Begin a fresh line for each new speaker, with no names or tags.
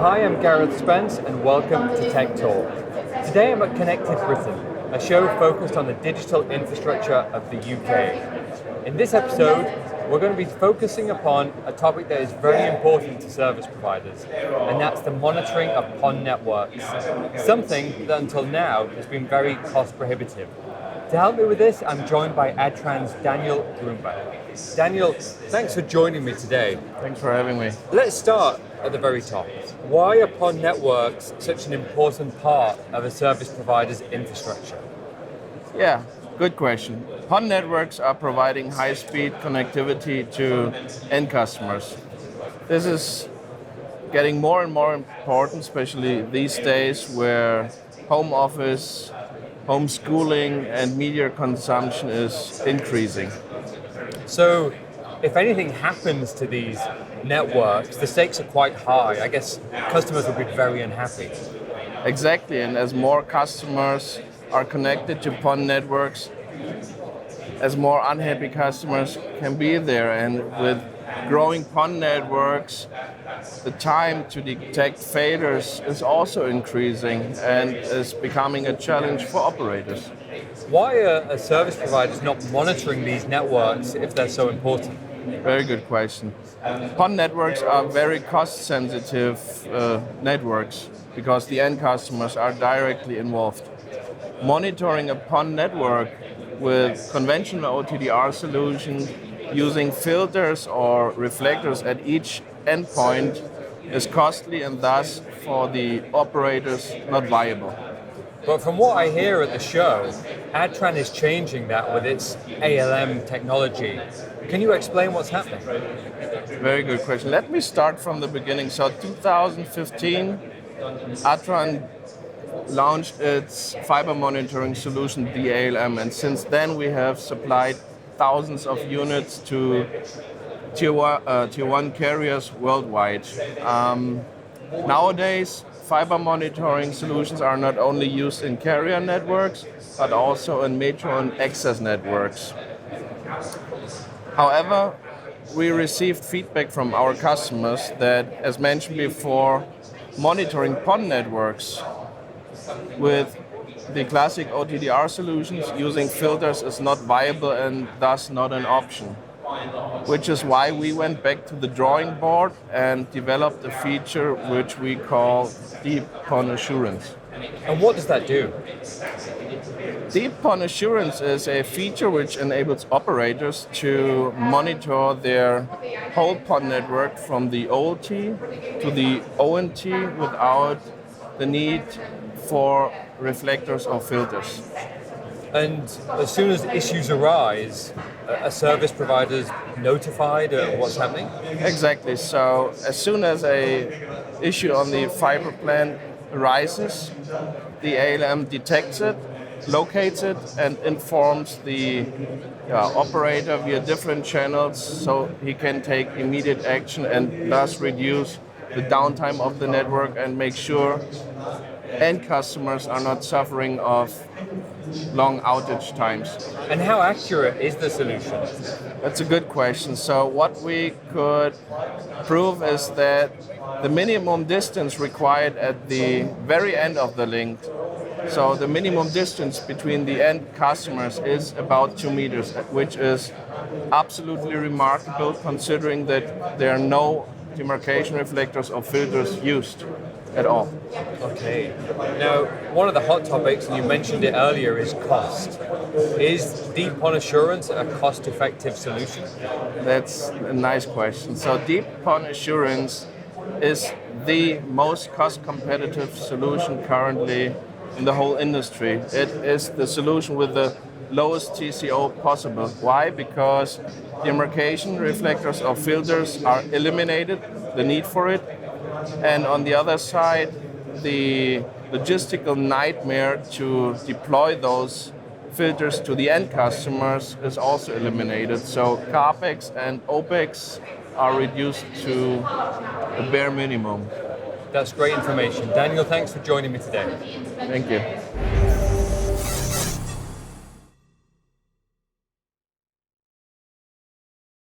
Hi, I'm Gareth Spence and welcome to Tech Talk. Today I'm at Connected Britain, a show focused on the digital infrastructure of the UK. In this episode, we're going to be focusing upon a topic that is very important to service providers, and that's the monitoring of PON networks, something that until now has been very cost prohibitive. To help me with this, I'm joined by Adtran's Daniel Grunberg. Daniel, thanks for joining me today.
Thanks for having me.
Let's start at the very top. Why are PON networks such an important part of a service provider's infrastructure?
Yeah, good question. PON networks are providing high-speed connectivity to end customers. This is getting more and more important, especially these days where home office, homeschooling and media consumption is increasing.
So, if anything happens to these networks, the stakes are quite high. I guess customers will be very unhappy.
Exactly, and as more customers are connected to PON networks, as more unhappy customers can be there. And with growing PON networks, the time to detect failures is also increasing and is becoming a challenge for operators.
Why are service providers not monitoring these networks if they're so important?
Very good question. PON networks are very cost-sensitive networks because the end customers are directly involved. Monitoring a PON network with conventional OTDR solution using filters or reflectors at each endpoint is costly and thus for the operators not viable.
But from what I hear at the show, Adtran is changing that with its ALM technology. Can you explain what's happening?
Very good question. Let me start from the beginning. So 2015, Adtran launched its fiber monitoring solution, the ALM, and since then we have supplied thousands of units to tier one carriers worldwide. Nowadays, fiber monitoring solutions are not only used in carrier networks, but also in metro and access networks. However, we received feedback from our customers that, as mentioned before, monitoring PON networks with the classic OTDR solutions using filters is not viable and thus not an option. Which is why we went back to the drawing board and developed a feature which we call Deep PON Assurance.
And what does that do?
Deep PON Assurance is a feature which enables operators to monitor their whole PON network from the OLT to the ONT without the need for reflectors or filters.
And as soon as issues arise, a service provider's notified of what's happening?
Exactly. So as soon as an issue on the fiber plant arises, the ALM detects it, locates it, and informs the operator via different channels so he can take immediate action and thus reduce the downtime of the network and make sure end customers are not suffering of long outage times.
And how accurate is the solution?
That's a good question. So what we could prove is that the minimum distance required at the very end of the link, so the minimum distance between the end customers is about 2 meters, which is absolutely remarkable considering that there are no demarcation reflectors or filters used at all.
Okay. Now, one of the hot topics, and you mentioned it earlier, is cost. Is Deep PON Assurance a cost-effective solution?
That's a nice question. So Deep PON Assurance is the most cost-competitive solution currently in the whole industry. It is the solution with the lowest TCO possible. Why? Because demarcation reflectors or filters are eliminated, the need for it. And on the other side, the logistical nightmare to deploy those filters to the end customers is also eliminated. So CAPEX and OPEX are reduced to a bare minimum.
That's great information. Daniel, thanks for joining me today.
Thank you.